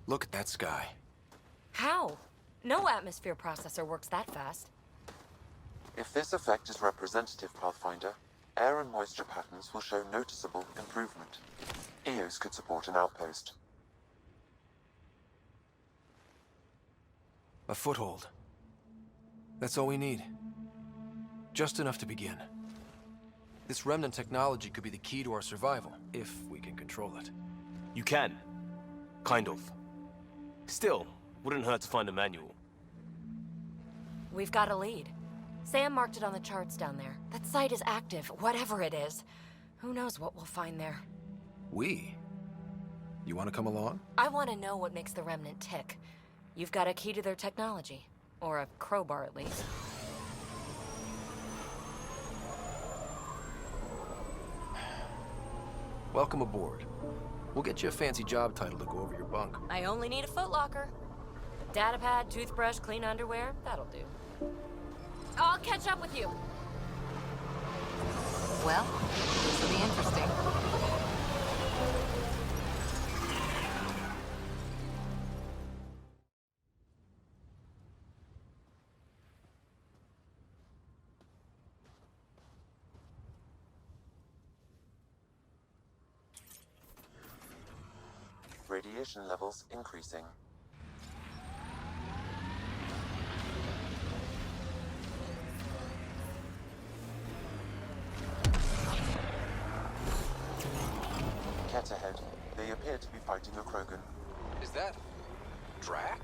Look at that sky. How? No atmosphere processor works that fast. If this effect is representative, Pathfinder, air and moisture patterns will show noticeable improvement. EOS could support an outpost. A foothold. That's all we need. Just enough to begin. This remnant technology could be the key to our survival, if we can control it. You can. Kind of. Still, wouldn't hurt to find a manual. We've got a lead. Sam marked it on the charts down there. That site is active, whatever it is. Who knows what we'll find there. We? You want to come along? I want to know what makes the Remnant tick. You've got a key to their technology. Or a crowbar, at least. Welcome aboard. We'll get you a fancy job title to go over your bunk. I only need a footlocker. Datapad, toothbrush, clean underwear, that'll do. I'll catch up with you. Well, this will be interesting. Radiation levels increasing. Cat ahead. They appear to be fighting a Krogan. Is that... Drac?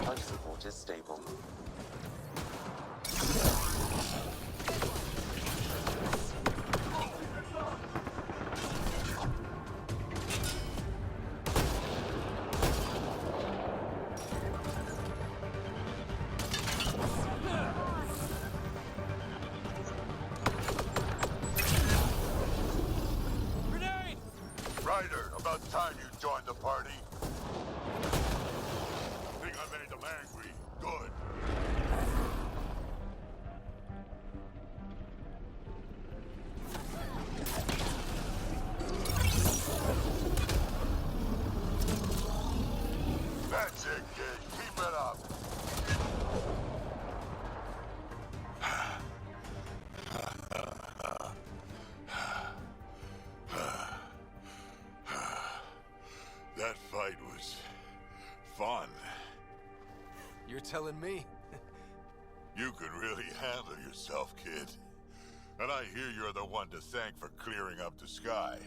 Life support is stable. Ryder, about time you joined the party. Think I made them angry. Good. That's it, kid. Keep it up. That fight was fun. You're telling me? You could really handle yourself, kid. And I hear you're the one to thank for clearing up the sky.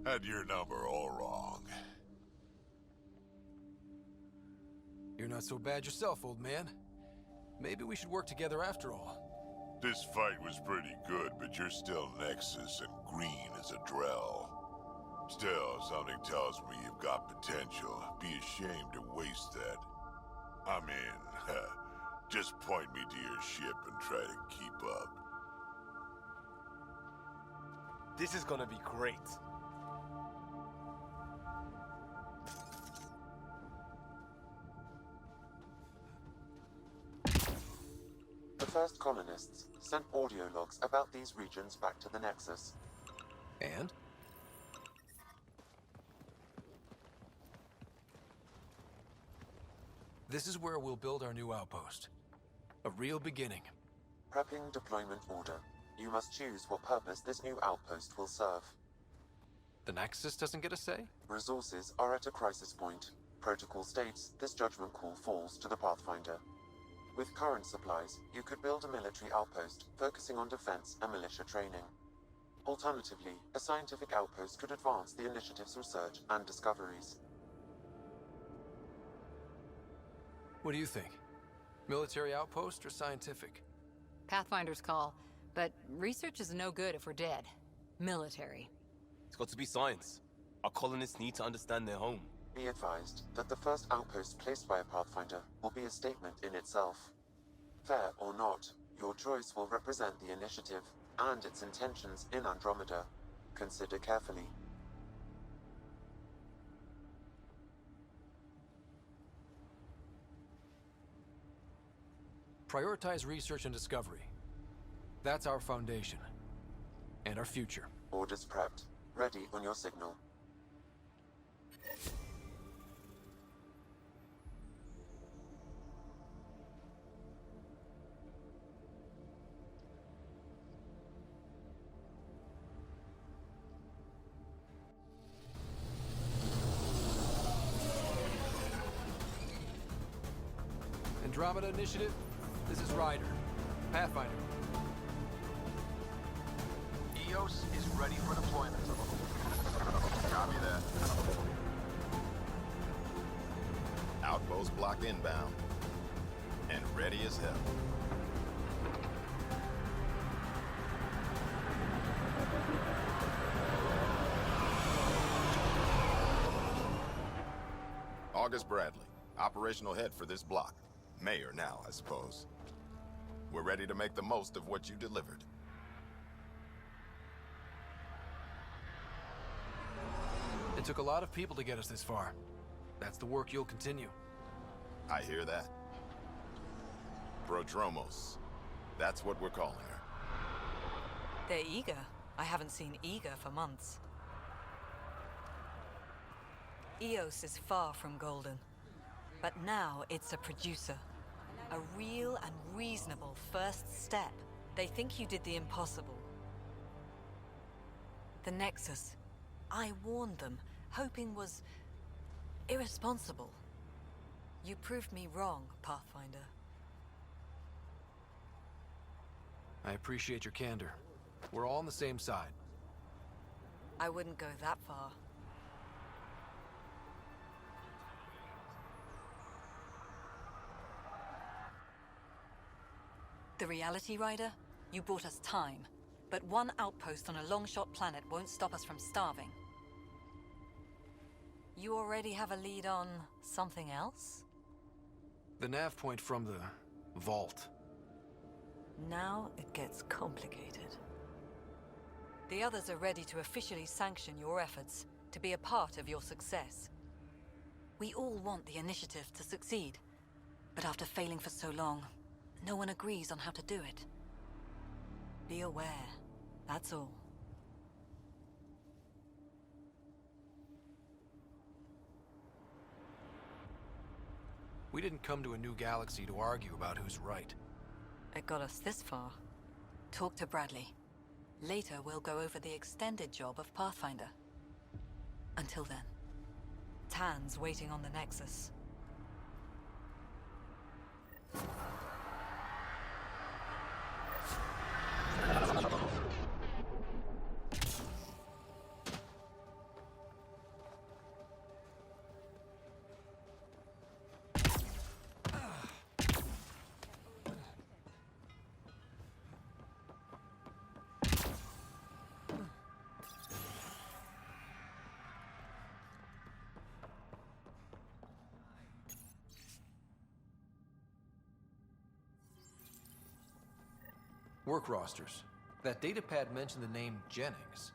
Had your number all wrong. You're not so bad yourself, old man. Maybe we should work together after all. This fight was pretty good, but you're still Nexus and green as a Drell. Still, something tells me you've got potential. Be ashamed to waste that. I mean, just point me to your ship and try to keep up. This is gonna be great. The first colonists sent audio logs about these regions back to the Nexus. And? This is where we'll build our new outpost. A real beginning. Prepping deployment order. You must choose what purpose this new outpost will serve. The Nexus doesn't get a say? Resources are at a crisis point. Protocol states this judgment call falls to the Pathfinder. With current supplies, you could build a military outpost focusing on defense and militia training. Alternatively, a scientific outpost could advance the initiative's research and discoveries. What do you think? Military outpost or scientific? Pathfinder's call. But research is no good if we're dead. Military. It's got to be science. Our colonists need to understand their home. Be advised that the first outpost placed by a Pathfinder will be a statement in itself. Fair or not, your choice will represent the initiative and its intentions in Andromeda. Consider carefully. Prioritize research and discovery. That's our foundation. And our future. Orders prepped. Ready on your signal. Andromeda Initiative, this is Ryder. Pathfinder. EOS is ready for deployment. Copy that. Outpost block inbound. And ready as hell. August Bradley, operational head for this block. Mayor now, I suppose. We're ready to make the most of what you delivered. It took a lot of people to get us this far. That's the work you'll continue. I hear that. Prodromos. That's what we're calling her. They're eager. I haven't seen eager for months. EOS is far from golden. But now it's a producer. A real and reasonable first step. They think you did the impossible. The Nexus. I warned them, hoping was irresponsible. You proved me wrong, Pathfinder. I appreciate your candor. We're all on the same side. I wouldn't go that far. The Reality Rider? You brought us time. But one outpost on a long-shot planet won't stop us from starving. You already have a lead on something else? The nav point from the vault. Now it gets complicated. The others are ready to officially sanction your efforts, to be a part of your success. We all want the initiative to succeed, but after failing for so long, no one agrees on how to do it. Be aware, that's all. We didn't come to a new galaxy to argue about who's right. It got us this far. Talk to Bradley. Later, we'll go over the extended job of Pathfinder. Until then, Tan's waiting on the Nexus. Work rosters. That datapad mentioned the name Jennings.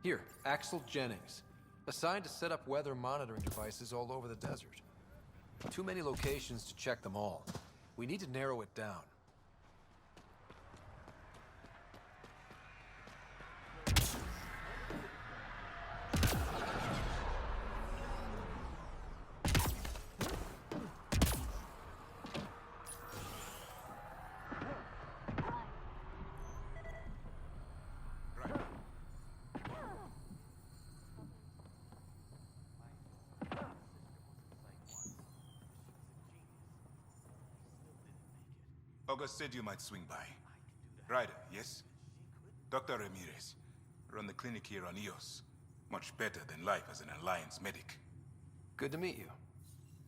Here, Axel Jennings. Assigned to set up weather monitoring devices all over the desert. Too many locations to check them all. We need to narrow it down. August said you might swing by. Ryder, yes? Dr. Ramirez. Run the clinic here on EOS. Much better than life as an Alliance medic. Good to meet you.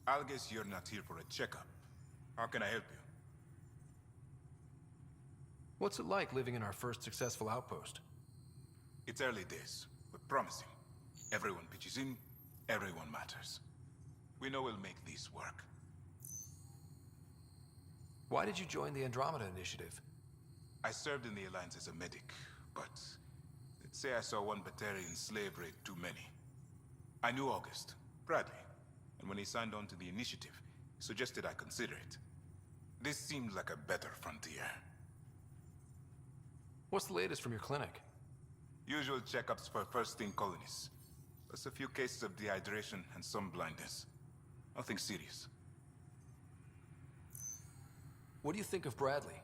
I'll guess you're not here for a checkup. How can I help you? What's it like living in our first successful outpost? It's early days, but promising. Everyone pitches in, everyone matters. We know we'll make this work. Why did you join the Andromeda Initiative? I served in the Alliance as a medic, but let's say I saw one Batarian slave raid too many. I knew August, Bradley, and when he signed on to the initiative, he suggested I consider it. This seemed like a better frontier. What's the latest from your clinic? Usual checkups for first-team colonists. Plus a few cases of dehydration and some blindness. Nothing serious. What do you think of Bradley?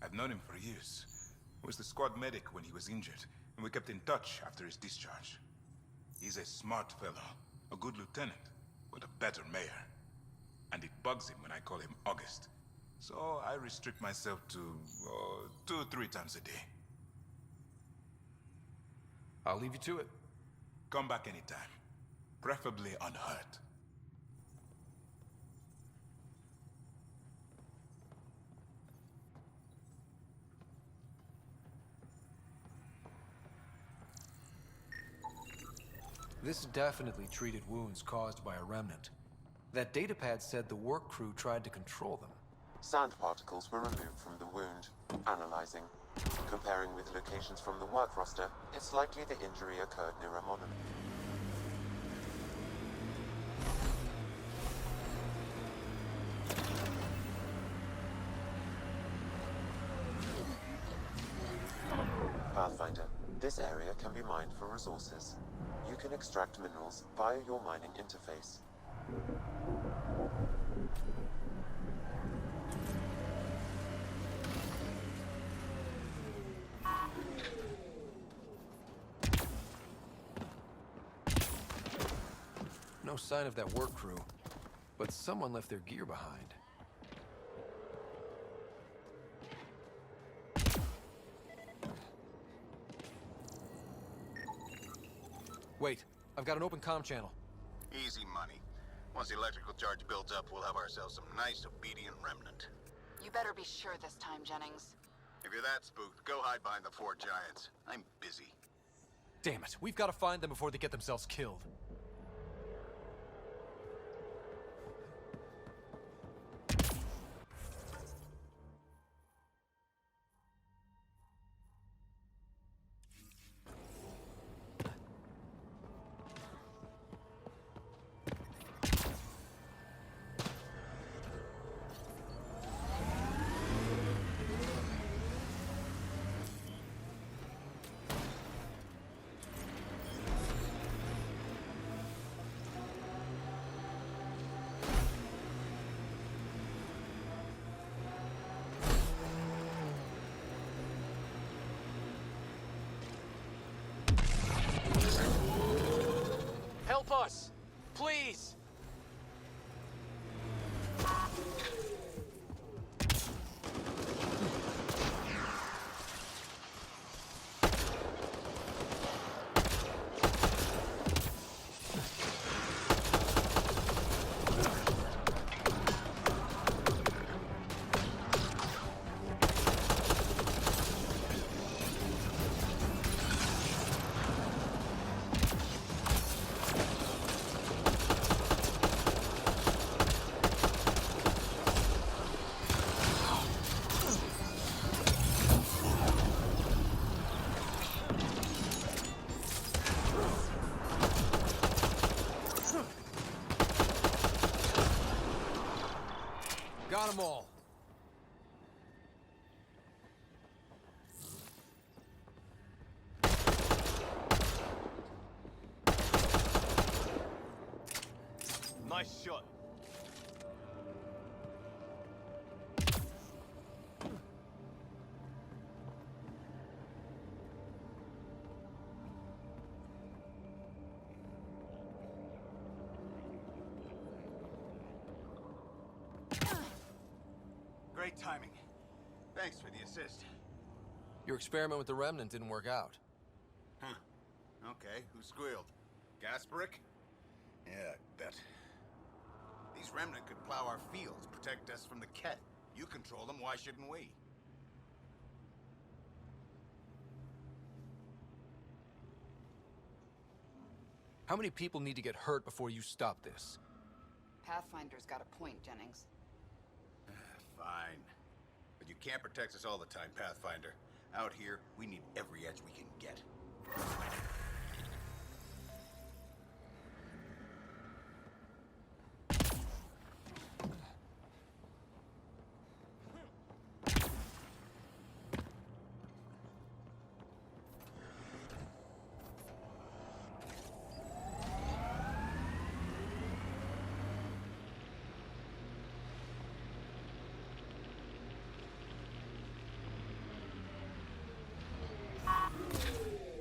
I've known him for years. He was the squad medic when he was injured, and we kept in touch after his discharge. He's a smart fellow, a good lieutenant, but a better mayor. And it bugs him when I call him August. So I restrict myself to 2-3 times a day. I'll leave you to it. Come back anytime. Preferably unhurt. This definitely treated wounds caused by a remnant. That datapad said the work crew tried to control them. Sand particles were removed from the wound. Analyzing. Comparing with locations from the work roster, it's likely the injury occurred near a monolith. Pathfinder, this area can be mined for resources. You can extract minerals via your mining interface. No sign of that work crew, but someone left their gear behind. Wait, I've got an open comm channel. Easy money. Once the electrical charge builds up, we'll have ourselves some nice, obedient remnant. You better be sure this time, Jennings. If you're that spooked, go hide behind the four giants. I'm busy. Damn it, we've got to find them before they get themselves killed. Help us! Please! Got them all. Nice shot. Great timing. Thanks for the assist. Your experiment with the remnant didn't work out. Huh. Okay, who squealed? Gasprick? Yeah, I bet. These remnant could plow our fields, protect us from the Ket. You control them, why shouldn't we? How many people need to get hurt before you stop this? Pathfinder's got a point, Jennings. Fine. But you can't protect us all the time, Pathfinder. Out here, we need every edge we can get.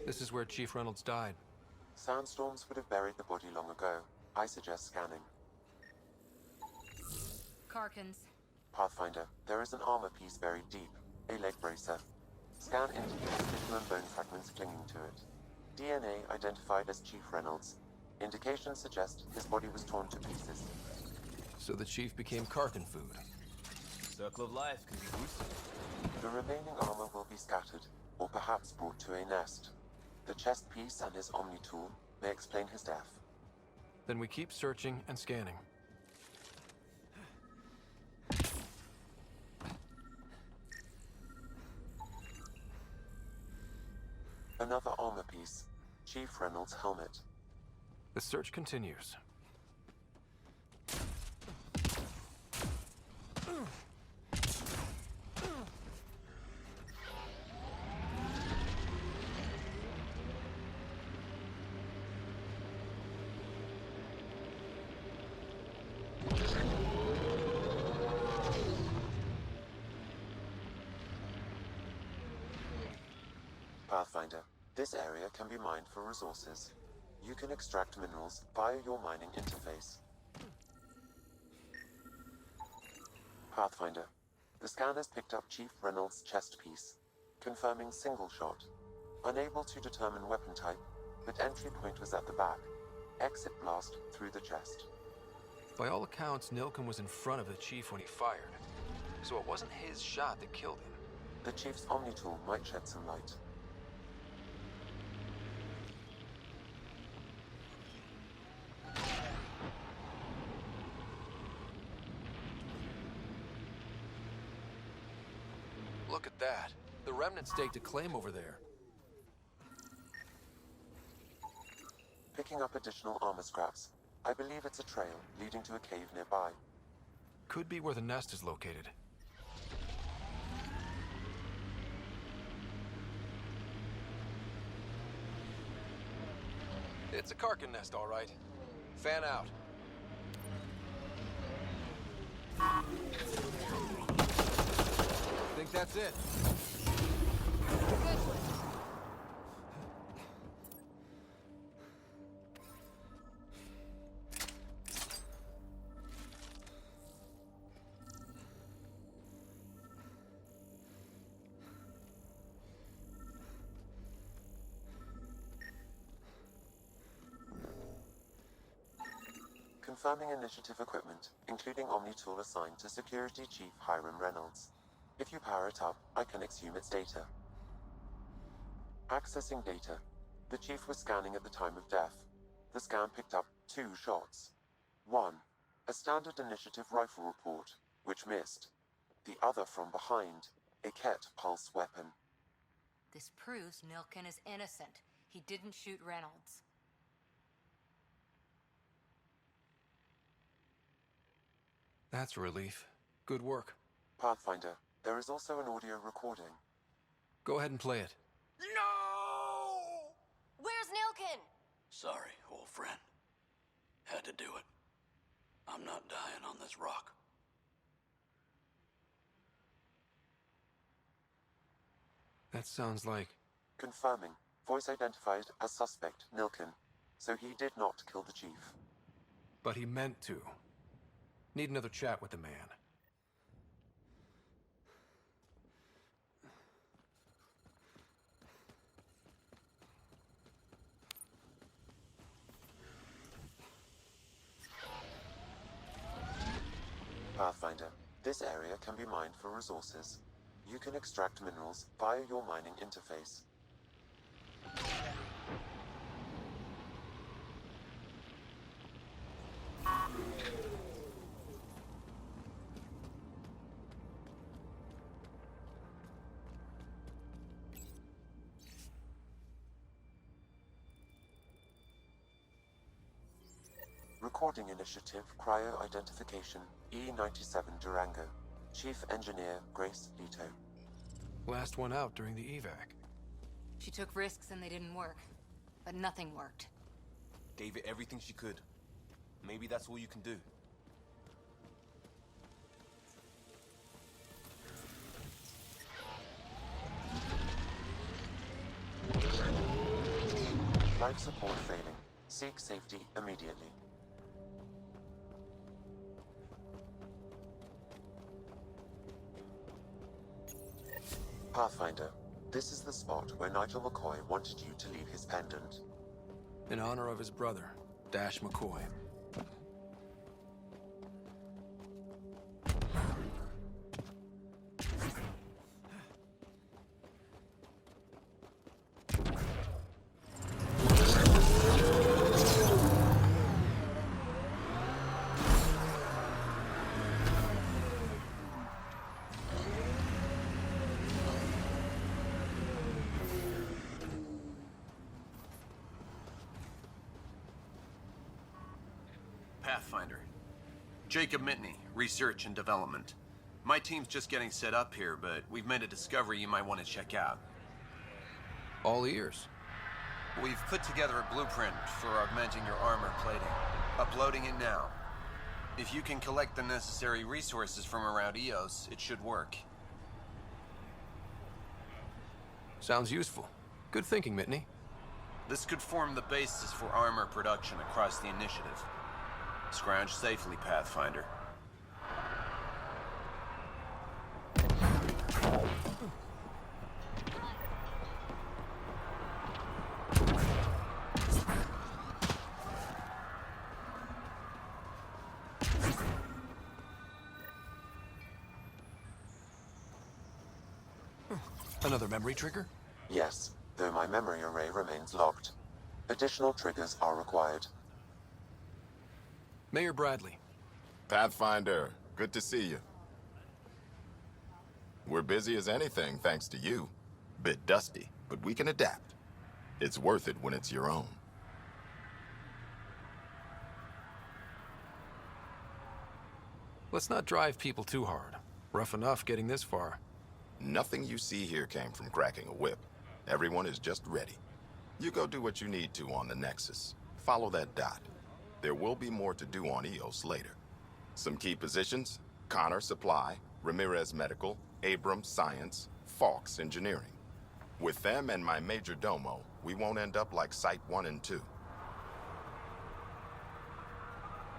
This is where Chief Reynolds died. Sandstorms would have buried the body long ago. I suggest scanning. Karkins. Pathfinder, there is an armor piece buried deep. A leg bracer. Scan indicates tissue and bone fragments clinging to it. DNA identified as Chief Reynolds. Indications suggest his body was torn to pieces. So the Chief became Karkin food. Circle of life can be gruesome. The remaining armor will be scattered, or perhaps brought to a nest. The chest piece and his Omni tool may explain his death. Then we keep searching and scanning. Another armor piece. Chief Reynolds' helmet. The search continues. Pathfinder, this area can be mined for resources. You can extract minerals via your mining interface. Pathfinder, the scan has picked up Chief Reynolds' chest piece, confirming single shot. Unable to determine weapon type, but entry point was at the back. Exit blast through the chest. By all accounts, Nilken was in front of the Chief when he fired. So it wasn't his shot that killed him. The Chief's Omni tool might shed some light. Look at that. The Remnant staked a claim over there. Picking up additional armor scraps. I believe it's a trail leading to a cave nearby. Could be where the nest is located. It's a Karkin nest, all right. Fan out. Think that's it? Confirming initiative equipment, including Omni tool assigned to Security Chief Hiram Reynolds. If you power it up, I can exhume its data. Accessing data. The Chief was scanning at the time of death. The scan picked up 2 shots. 1. A standard initiative rifle report, which missed. The other from behind, a Ket pulse weapon. This proves Nilken is innocent. He didn't shoot Reynolds. That's a relief. Good work. Pathfinder, there is also an audio recording. Go ahead and play it. No! Where's Nilken? Sorry, old friend. Had to do it. I'm not dying on this rock. That sounds like... Confirming. Voice identified as suspect, Nilken. So he did not kill the Chief. But he meant to. Need another chat with the man. Pathfinder, this area can be mined for resources. You can extract minerals via your mining interface. Recording Initiative Cryo Identification E97 Durango. Chief Engineer Grace Leto. Last one out during the evac. She took risks and they didn't work. But nothing worked. Gave it everything she could. Maybe that's all you can do. Life support failing. Seek safety immediately. Pathfinder, this is the spot where Nigel McCoy wanted you to leave his pendant. In honor of his brother, Dash McCoy. Pathfinder. Jacob Mitney, Research and Development. My team's just getting set up here, but we've made a discovery you might want to check out. All ears. We've put together a blueprint for augmenting your armor plating. Uploading it now. If you can collect the necessary resources from around EOS, it should work. Sounds useful. Good thinking, Mitney. This could form the basis for armor production across the initiative. Scrounge safely, Pathfinder. Another memory trigger? Yes, though my memory array remains locked. Additional triggers are required. Mayor Bradley. Pathfinder, good to see you. We're busy as anything thanks to you. Bit dusty, but we can adapt. It's worth it when it's your own. Let's not drive people too hard. Rough enough getting this far. Nothing you see here came from cracking a whip. Everyone is just ready. You go do what you need to on the Nexus. Follow that dot. There will be more to do on EOS later. Some key positions: Connor Supply, Ramirez Medical, Abrams Science, Fawkes Engineering. With them and my major domo, we won't end up like Site 1 and 2.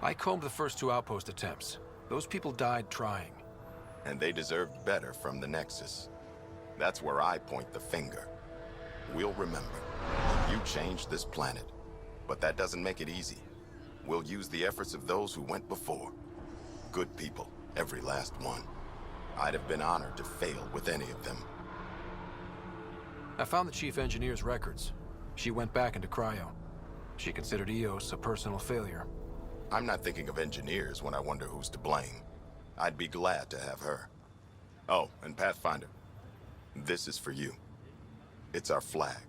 I combed the first 2 outpost attempts. Those people died trying. And they deserved better from the Nexus. That's where I point the finger. We'll remember. You changed this planet. But that doesn't make it easy. We'll use the efforts of those who went before. Good people, every last one. I'd have been honored to fail with any of them. I found the chief engineer's records. She went back into cryo. She considered EOS a personal failure. I'm not thinking of engineers when I wonder who's to blame. I'd be glad to have her. Oh, and Pathfinder, this is for you. It's our flag.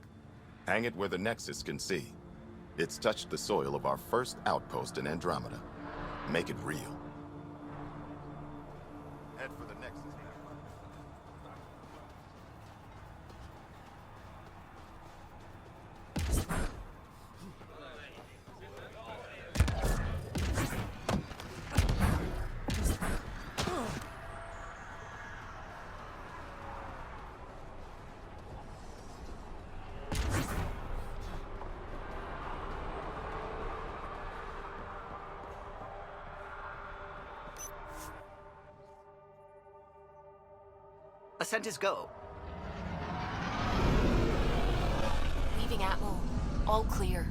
Hang it where the Nexus can see. It's touched the soil of our first outpost in Andromeda. Make it real. Head for the Nexus. Ascent is go. Leaving Atmo. All clear.